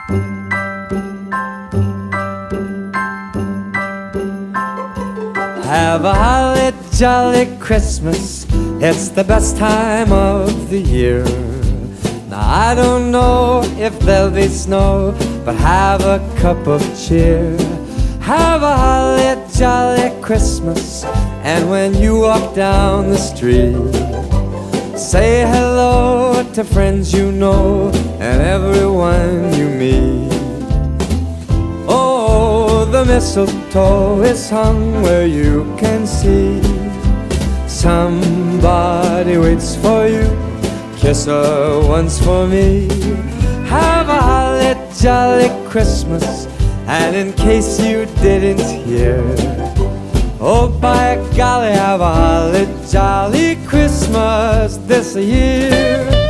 Have a holly jolly Christmas, it's the best time of the year. Now I don't know if there'll be snow, but have a cup of cheer. Have a holly jolly Christmas, and when you walk down the street, say hello to friends you know and everyone you meet. Oh, the mistletoe is hung where you can see. Somebody waits for you, kiss her once for me. Have a holly jolly Christmas, and in case you didn't hear, oh by golly, have a holly jolly Christmas this year.